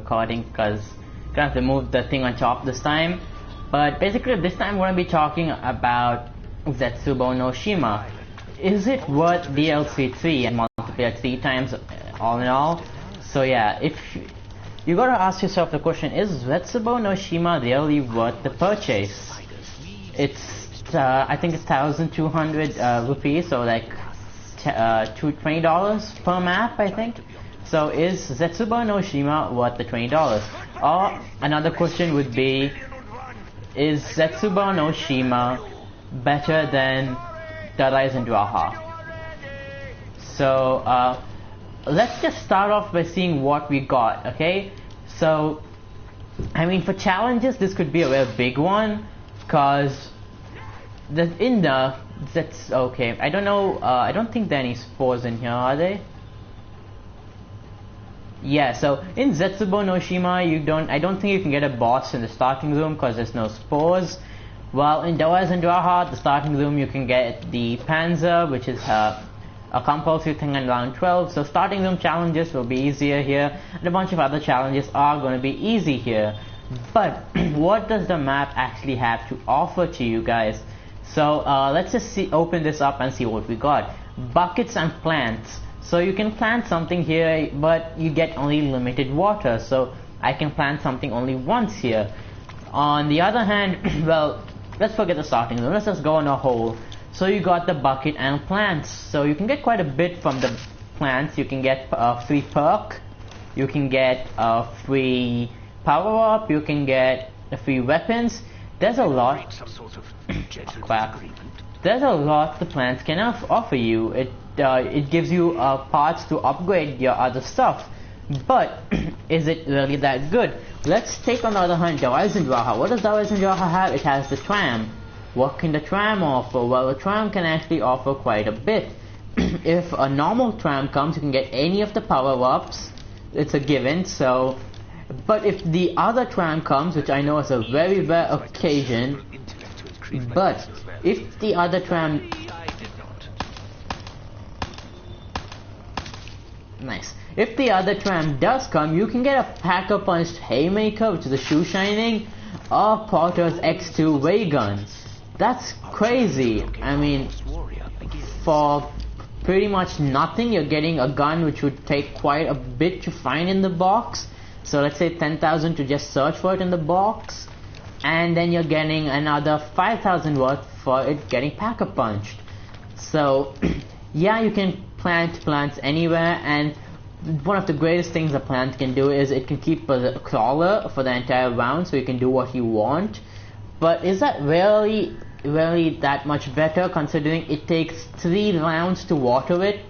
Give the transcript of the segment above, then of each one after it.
recording because I have to move the thing on top this time. But basically this time we're going to be talking about ZETSUBOU no Shima. Is it worth dlc3 and multiplayer 3 times all in all? So yeah, if you gotta ask yourself the question, is ZETSUBOU no Shima really worth the purchase? It's I think it's 1,200 rupees, so like $20 per map, I think. So is ZETSUBOU no Shima worth the $20? Or another question would be, is ZETSUBOU no Shima better than the Eisendrache? So let's just start off by seeing what we got, okay? So I mean, for challenges this could be a very big one, cause that's okay. I don't know. I don't think there are any spores in here, are they? Yeah. So in ZETSUBOU no Shima, I don't think you can get a boss in the starting room because there's no spores. While in Eisendrache, the starting room, you can get the Panzer, which is a compulsory thing in round 12. So starting room challenges will be easier here, and a bunch of other challenges are going to be easy here. But what does the map actually have to offer to you guys? So let's just open this up and see what we got. Buckets and plants. So you can plant something here, but you get only limited water. So I can plant something only once here. On the other hand, well, let's forget the starting room. Let's just go on a hole. So you got the bucket and plants. So you can get quite a bit from the plants. You can get a free perk. You can get a free power up. You can get free weapons. There's a lot. Crap. There's a lot the plants can offer you. It gives you parts to upgrade your other stuff. But is it really that good? Let's take on the other hand the Eisendrache. What does the Eisendrache have? It has the tram. What can the tram offer? Well, the tram can actually offer quite a bit. If a normal tram comes, you can get any of the power-ups. It's a given. So, but if the other tram comes, which I know is a very rare occasion, but if the other tram... Nice. If the other tram does come, you can get a pack-a-punched haymaker, which is a shoe shining, or Porter's X2 ray gun. That's crazy. I mean, for pretty much nothing, you're getting a gun which would take quite a bit to find in the box. So let's say 10,000 to just search for it in the box, and then you're getting another 5,000 worth for it getting pack-a-punched. So yeah, you can plant plants anywhere, and one of the greatest things a plant can do is it can keep a crawler for the entire round, so you can do what you want. But is that really that much better, considering it takes 3 rounds to water it,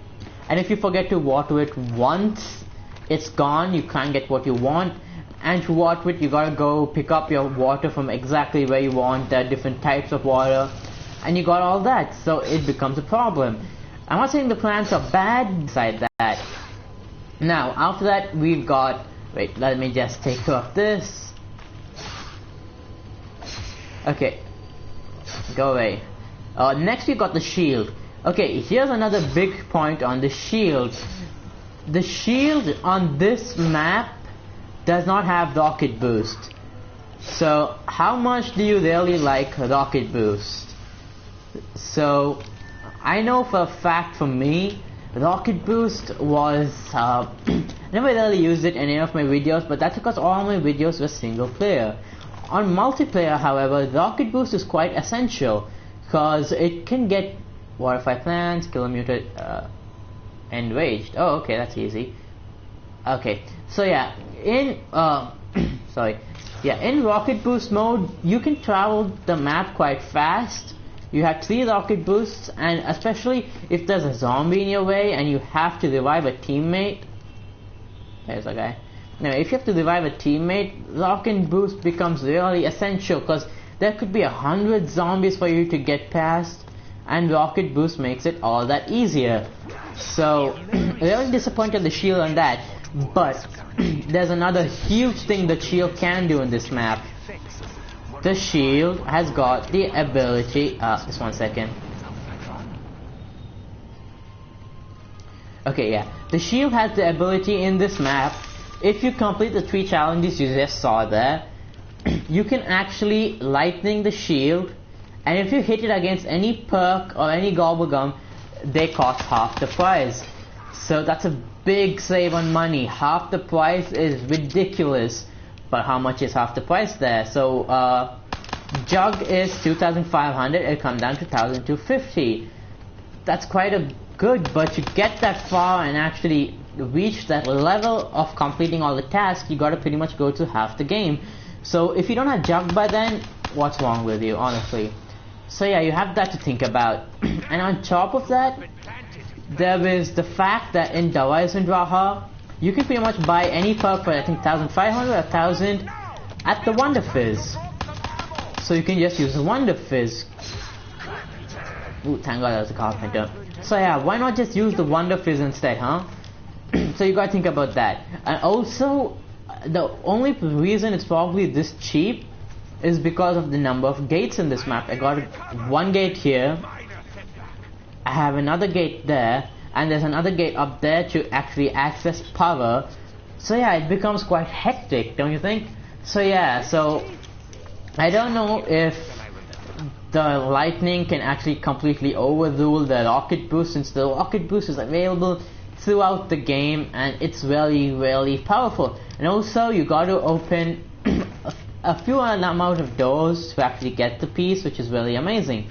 and if you forget to water it once, it's gone. You can't get what you want, and to water it you gotta go pick up your water from exactly where you want. There are different types of water, and you got all that, so it becomes a problem. I'm not saying the plants are bad beside that. Now after that we've got, wait, let me just take care of this. Okay, go away. Next we got the shield. Okay, here's another big point on the shield. The shield on this map does not have rocket boost. So how much do you really like rocket boost? So I know for a fact, for me, rocket boost was I never really used it in any of my videos, but that's because all my videos were single player. On multiplayer, however, rocket boost is quite essential, because it can get water 5 plants, kill a mutant, enraged. Oh, okay, that's easy. Okay, so yeah, in in rocket boost mode, you can travel the map quite fast. You have 3 rocket boosts, and especially if there's a zombie in your way and you have to revive a teammate. There's a guy. Now, if you have to revive a teammate, rocket boost becomes really essential, because there could be 100 zombies for you to get past, and rocket boost makes it all that easier. So really disappointed the shield on that, but there's another huge thing the shield can do in this map. The shield has got the ability, just one second. Okay, yeah, the shield has the ability in this map if you complete the 3 challenges you just saw there, you can actually lightning the shield, and if you hit it against any perk or any gobblegum, they cost half the price. So that's a big save on money. Half the price is ridiculous, but how much is half the price there? So Jug is 2,500, it'll come down to 1,250. That's quite a good, but to get that far and actually reach that level of completing all the tasks, you gotta pretty much go to half the game. So if you don't have Jug by then, what's wrong with you, honestly? So yeah, you have that to think about. And on top of that, there is the fact that in Eisendrache, you can pretty much buy any perk for I think 1,500 or 1,000 at the Wonder Fizz. So you can just use the Wonder Fizz. Ooh, thank God there's a carpenter. So yeah, why not just use the Wonder Fizz instead, huh? So you gotta think about that. And also, the only reason it's probably this cheap is because of the number of gates in this map. I got one gate here, I have another gate there, and there's another gate up there to actually access power. So yeah, it becomes quite hectic, don't you think? So yeah, so I don't know if the lightning can actually completely overrule the rocket boost, since the rocket boost is available throughout the game and it's really powerful. And also you got to open a few amount of doors to actually get the piece, which is really amazing.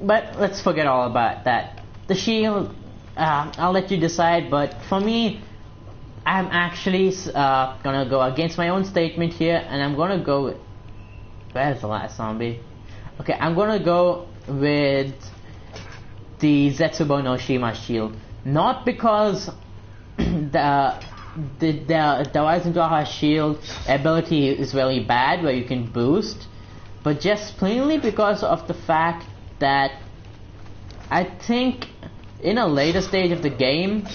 But let's forget all about that. The shield, I'll let you decide, but for me, I'm actually gonna go against my own statement here, and I'm gonna go with, where's the last zombie? Okay, I'm gonna go with the ZETSUBOU no Shima shield. Not because the Eisendrache shield ability is really bad where you can boost, but just plainly because of the fact that I think in a later stage of the game,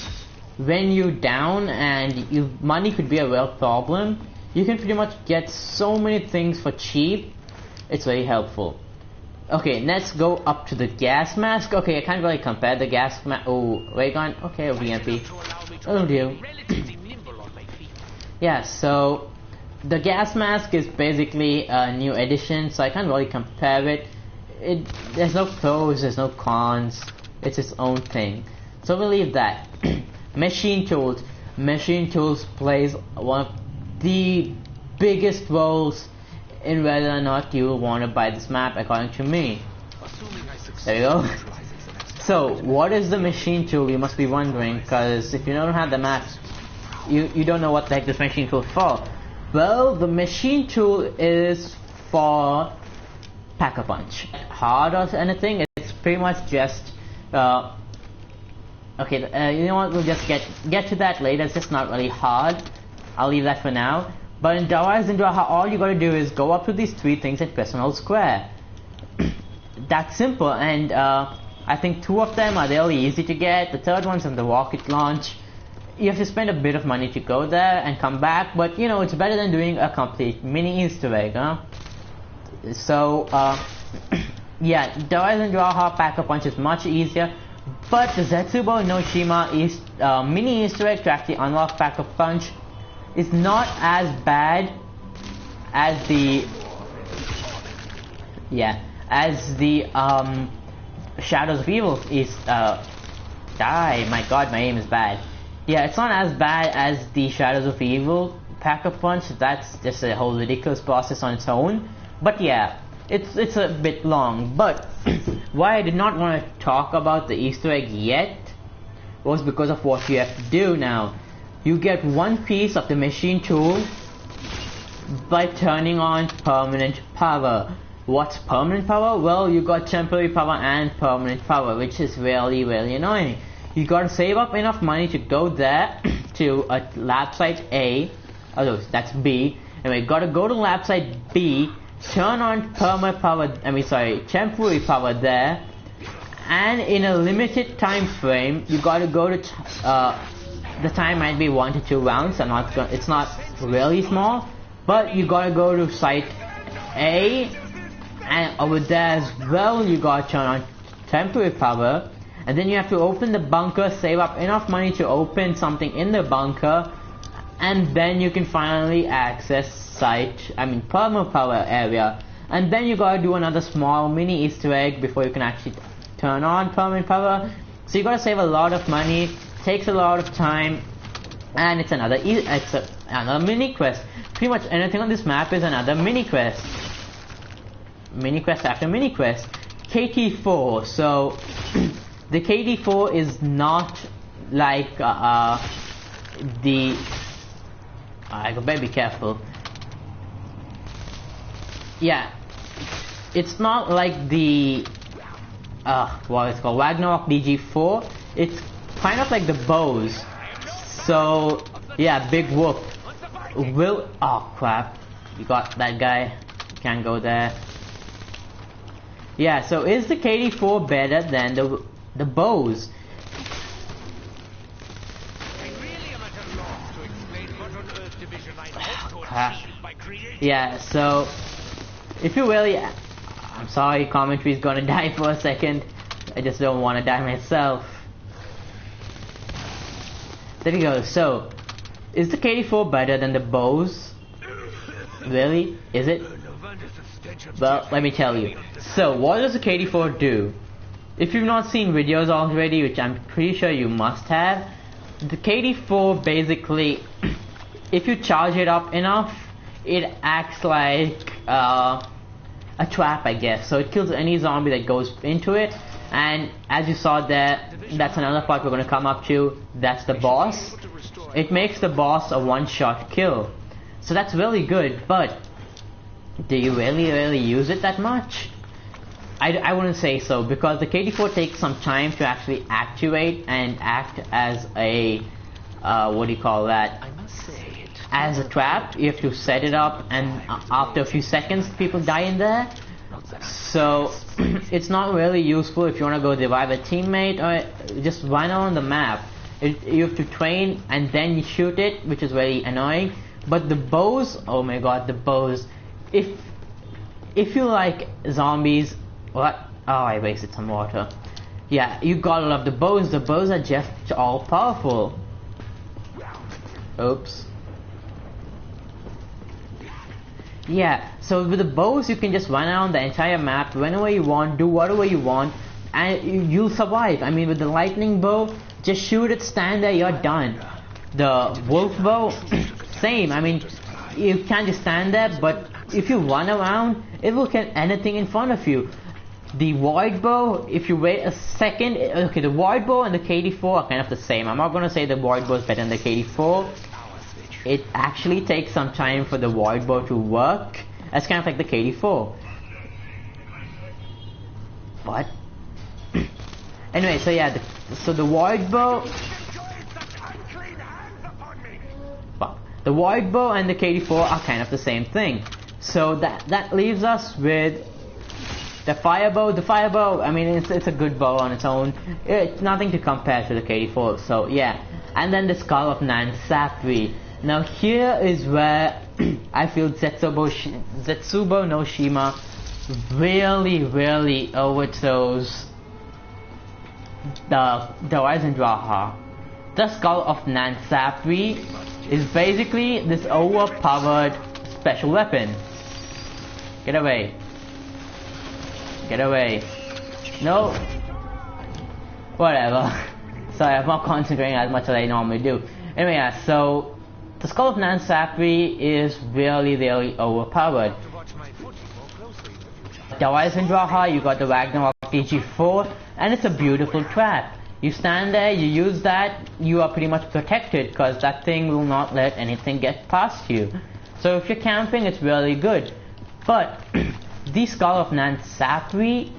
when you're down and money could be a real problem, you can pretty much get so many things for cheap. It's very helpful. Okay, let's go up to the gas mask. Okay, I can't really compare the gas mask. Oh, ray gun. Okay, VMP. It'll do. Yeah, so the gas mask is basically a new edition, so I can't really compare it. There's no pros, there's no cons. It's its own thing. So we'll leave that. Machine tools. Machine tools plays one of the biggest roles in whether or not you want to buy this map, according to me. There you go. So, what is the machine tool, you must be wondering, because if you don't have the map, you don't know what the heck this machine tool is for. Well, the machine tool is for Pack-a-Punch. Hard or anything, it's pretty much just, okay, you know what, we'll just get to that later. It's just not really hard. I'll leave that for now. But in Eisendrache, all you gotta do is go up to these 3 things and press and hold square. That's simple, and I think 2 of them are really easy to get. The third one's on the rocket launch. You have to spend a bit of money to go there and come back, but you know, it's better than doing a complete mini Easter egg, huh? So, yeah, Eisendrache Pack-a-Punch is much easier, but the ZETSUBOU no Shima is mini Easter egg to actually unlock Pack-a-Punch is not as bad as the Shadows of Evil is my god, my aim is bad. Yeah, it's not as bad as the Shadows of Evil Pack-a-Punch. That's just a whole ridiculous process on its own. But yeah, it's a bit long. But why I did not want to talk about the Easter egg yet was because of what you have to do now. You get 1 piece of the machine tool by turning on permanent power. What's permanent power? Well, you got temporary power and permanent power, which is really annoying. You gotta save up enough money to go there to a lab site A, although that's B, and we gotta go to lab site B, turn on temporary power there, and in a limited time frame, you gotta go to the time might be 1 to 2 rounds. It's not really small, but you gotta go to site A, and over there as well you gotta turn on temporary power, and then you have to open the bunker, save up enough money to open something in the bunker, and then you can finally access Perma Power area. And then you gotta do another small mini Easter egg before you can actually turn on permanent power. So you gotta save a lot of money, takes a lot of time, and it's another mini quest. Pretty much anything on this map is another mini quest. Mini quest after mini quest. KT4. So the KT4 is not like I better be careful. Yeah, it's not like the what it's called, Ragnarok DG4. It's kind of like the bows. So yeah, big whoop. Oh crap, you got that guy. Can't go there. Yeah, so is the KD4 better than the bows? Yeah, so if you really, I'm sorry, commentary is gonna die for a second. I just don't want to die myself. There we go. So, is the KD4 better than the bows? Really? Is it? Well, let me tell you. So, what does the KD4 do? If you've not seen videos already, which I'm pretty sure you must have, the KD4 basically, if you charge it up enough, it acts like a trap, I guess. So it kills any zombie that goes into it. And as you saw there, that's another part we're going to come up to. That's the boss. It makes the boss a one-shot kill. So that's really good, but do you really use it that much? I wouldn't say so, because the KD4 takes some time to actually activate and act as a what do you call that? As a trap. You have to set it up, and after a few seconds people die in there. So it's not really useful if you want to go revive a teammate or just run on the map. You have to train and then you shoot it, which is very annoying. But the bows, oh my god, the bows. If you like zombies, what? Oh, I wasted some water. Yeah, you gotta love the bows. The bows are just all powerful. Oops. Yeah, so with the bows you can just run around the entire map whenever you want, do whatever you want, and you'll survive. I mean, with the lightning bow, just shoot it, stand there, you're done. The wolf bow, same. I mean, you can't just stand there, but if you run around, it will kill anything in front of you. The void bow, if you wait a second, okay, the void bow and the KD4 are kind of the same. I'm not gonna say the void bow is better than the KD4. It actually takes some time for the void bow to work. That's kind of like the KD4. What? Anyway, so yeah, so the void bow. The void bow and the KD4 are kind of the same thing. So that leaves us with the fire bow. The fire bow, I mean, it's a good bow on its own. It's nothing to compare to the KD4. So yeah, and then the skull of Nansapri. Now here is where I feel ZETSUBOU no Shima really overthrows the Eisendrache. The skull of Nansapri is basically this overpowered special weapon. Get away. Get away. No. Whatever. Sorry, I'm not concentrating as much as I normally do. Anyway, yeah, so the skull of Nansapri is really overpowered. The Eisendrache, you got the Ragnarok DG4, and it's a beautiful trap. You stand there, you use that, you are pretty much protected, because that thing will not let anything get past you. So if you're camping, it's really good. But the skull of Nansapri,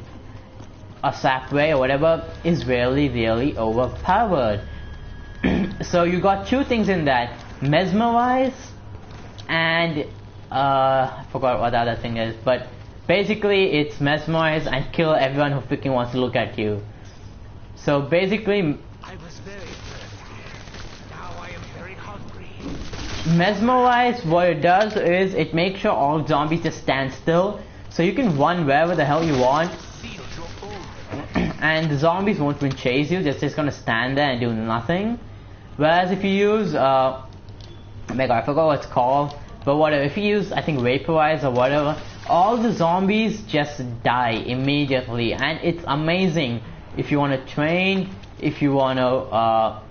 or Sapre, or whatever, is really overpowered. So you got two things in that: mesmerize and I forgot what the other thing is, but basically it's mesmerize and kill everyone who freaking wants to look at you. So basically, I was very thirsty. Now I am very hungry. mesmerize, what it does is it makes sure all zombies just stand still, so you can run wherever the hell you want, and the zombies won't even chase you. They're just gonna stand there and do nothing. Whereas if you use oh my god, I forgot what it's called, but whatever. If you use, I think, vaporize or whatever, all the zombies just die immediately, and it's amazing. If you want to train, if you want to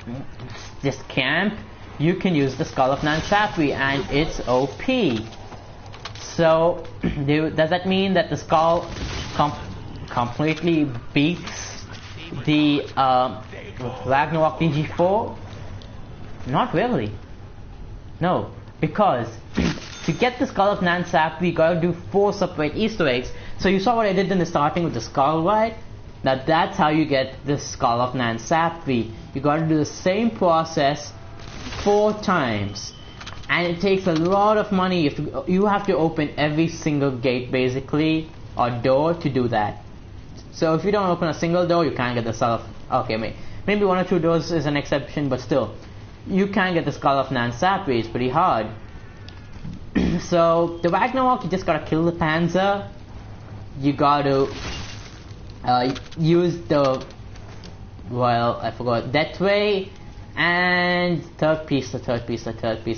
just camp, you can use the Skull of Nansapri, and it's OP. So, does that mean that the skull completely beats the Ragnarok DG4? Not really. No, because to get the Skull of Nansapri, you gotta do 4 separate Easter eggs. So you saw what I did in the starting with the skull, right? Now that's how you get the Skull of Nansapri. You gotta do the same process 4 times. And it takes a lot of money. You have to open every single gate, basically, or door to do that. So if you don't open a single door, you can't get the Skull of... Okay, maybe 1 or 2 doors is an exception, but still. You can't get the Skull of Nansapri. It's pretty hard. So, the Ragnarok, you just gotta kill the Panzer. You gotta use the... Well, I forgot. That way. And third piece.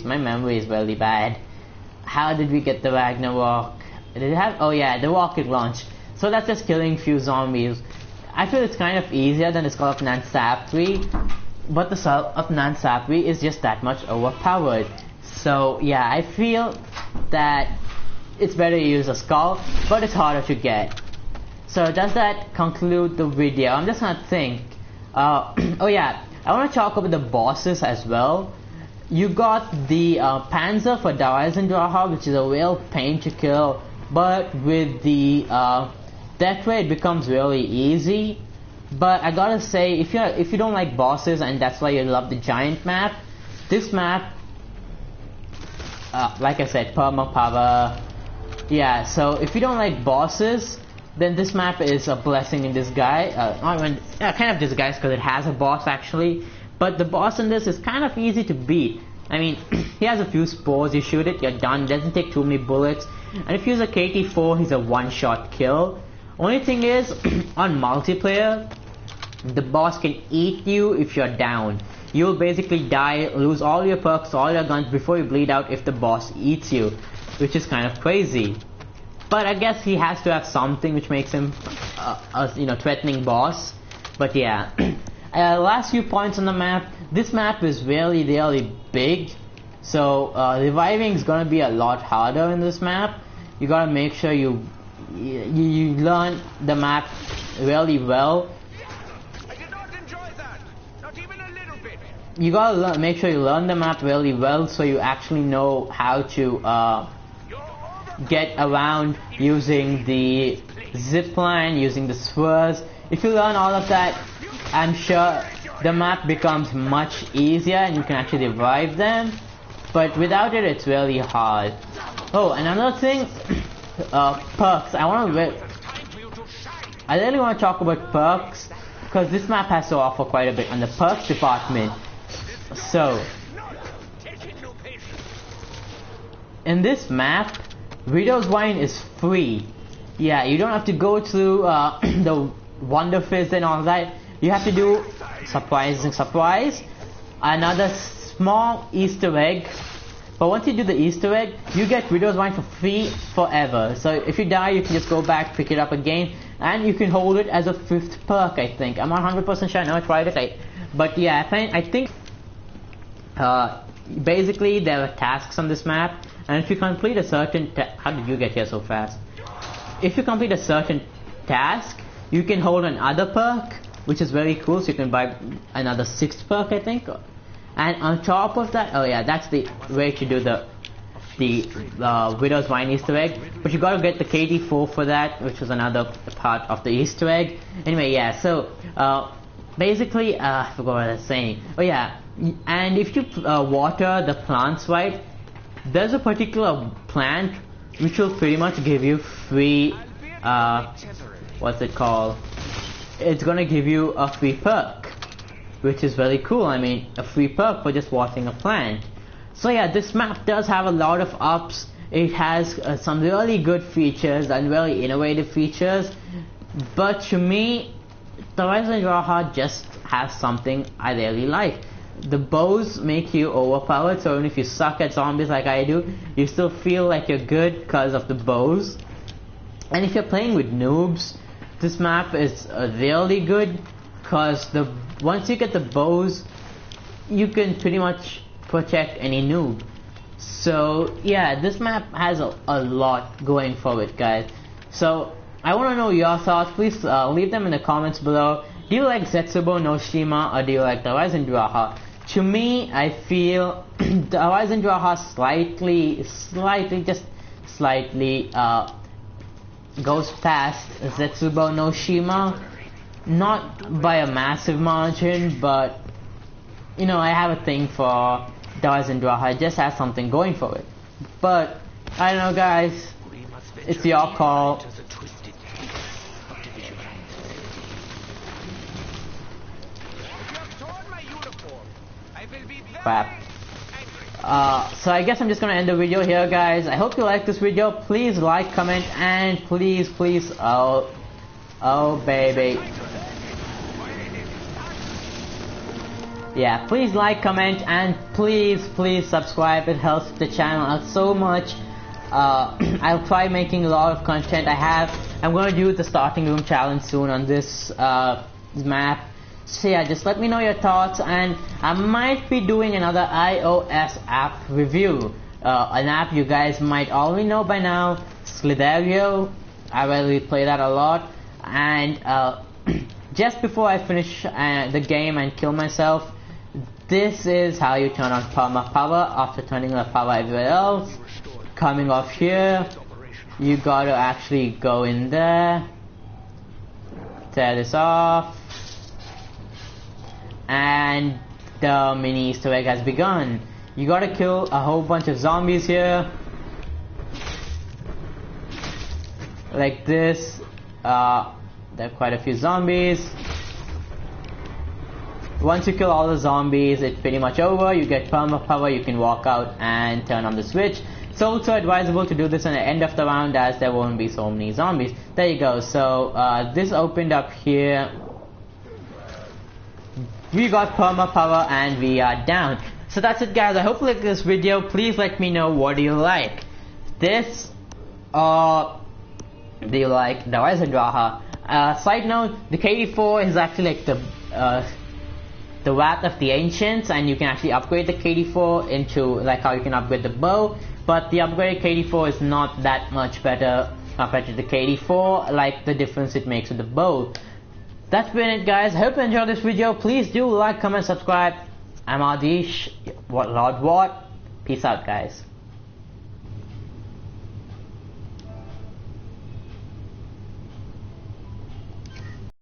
My memory is really bad. How did we get the Ragnarok? Did it have... Oh yeah, the rocket launch. So that's just killing few zombies. I feel it's kind of easier than the Skull of Nansapri, but the Skull of Nansapri is just that much overpowered. So yeah, I feel that it's better to use a skull, but it's harder to get. So does that conclude the video? I'm just gonna think. Oh yeah, I want to talk about the bosses as well. You got the Panzer for Eisendrache, which is a real pain to kill, but with the that way it becomes really easy. But I gotta say, if you don't like bosses and that's why you love the giant map, this map, like I said, perma power. Yeah, so if you don't like bosses, then this map is a blessing in disguise. Kind of disguise, because it has a boss actually. But the boss in this is kind of easy to beat. I mean, he has a few spores, you shoot it, you're done. Doesn't take too many bullets. And if you use a KT4, he's a one-shot kill. Only thing is, on multiplayer, the boss can eat you if you're down. You'll basically die, lose all your perks, all your guns before you bleed out if the boss eats you, which is kind of crazy. But I guess he has to have something which makes him a threatening boss. But yeah, last few points on the map. This map is really big, so reviving is gonna be a lot harder in this map. You gotta make sure you learn the map really well. I did not enjoy that. Not even a little bit. You gotta make sure you learn the map really well, so you actually know how to get around using the zip line, using the spheres. If you learn all of that, I'm sure the map becomes much easier and you can actually revive them. But without it, it's really hard. Oh, another thing, perks. I really want to talk about perks, because this map has to offer quite a bit on the perks department. So, in this map, Widow's Wine is free. Yeah, you don't have to go through the Wonder Fizz and all that. You have to do surprise, another small Easter egg. But once you do the Easter egg, you get Widow's Wine for free forever. So if you die, you can just go back, pick it up again, and you can hold it as a 5th perk, I think. I'm not 100% sure, I never tried it. But yeah, I think basically there are tasks on this map, and if you complete a certain how did you get here so fast? If you complete a certain task, you can hold another perk, which is very cool. So you can buy another 6th perk, I think. And on top of that, oh yeah, that's the way to do the Widow's Wine Easter egg. But you gotta get the KT4 for that, which was another part of the Easter egg. Anyway, yeah. So basically, I forgot what I was saying. Oh yeah, and if you water the plants right, there's a particular plant which will pretty much give you free. What's it called? It's gonna give you a free perk, which is very cool. I mean, a free perk for just watering a plant. So yeah, this map does have a lot of ups. It has some really good features and really innovative features. But to me, the Eisendrache just has something I really like. the bows make you overpowered, so even if you suck at zombies like I do, you still feel like you're good because of the bows. And if you're playing with noobs, this map is really good because once you get the bows, you can pretty much protect any noob. So yeah, this map has a lot going for it, guys. So I want to know your thoughts. Please leave them in the comments below. Do you like ZETSUBOU no Shima or do you like the Eisendrache? To me, I feel the Eisendrache slightly goes past ZETSUBOU no Shima. Not by a massive margin, but you know, I have a thing for the Eisendrache. It just has something going for it. But I don't know, guys. It's your call. Crap. So I guess I'm just gonna end the video here, guys. I hope you like this video. Please like, comment, and please, oh baby. Yeah, please like, comment, and please subscribe. It helps the channel out so much. I'll try making a lot of content. I'm gonna do the starting room challenge soon on this map. So yeah, just let me know your thoughts, and I might be doing another iOS app review. An app you guys might already know by now, Slither.io. I really play that a lot. And just before I finish the game and kill myself, this is how you turn on perma power after turning on power everywhere else. Coming off here, you gotta actually go in there, tear this off, and the mini Easter egg has begun. You gotta kill a whole bunch of zombies here, like this. There are quite a few zombies. Once you kill all the zombies, it's pretty much over. You get perma power, you can walk out and turn on the switch. It's also advisable to do this at the end of the round, as there won't be so many zombies. There you go. So this opened up here. We got perma power and we are down. So that's it, guys. I hope you like this video. Please let me know, what do you like, this or do you like the Eisendrache? Side note, the KD4 is actually like the Wrath of the Ancients, and you can actually upgrade the KD4 into like how you can upgrade the bow, but the upgraded KD4 is not that much better compared to the KD4, like the difference it makes with the bow. That's been it, guys. I hope you enjoyed this video. Please do like, comment, subscribe. I'm Adish, LordWhat. Peace out, guys.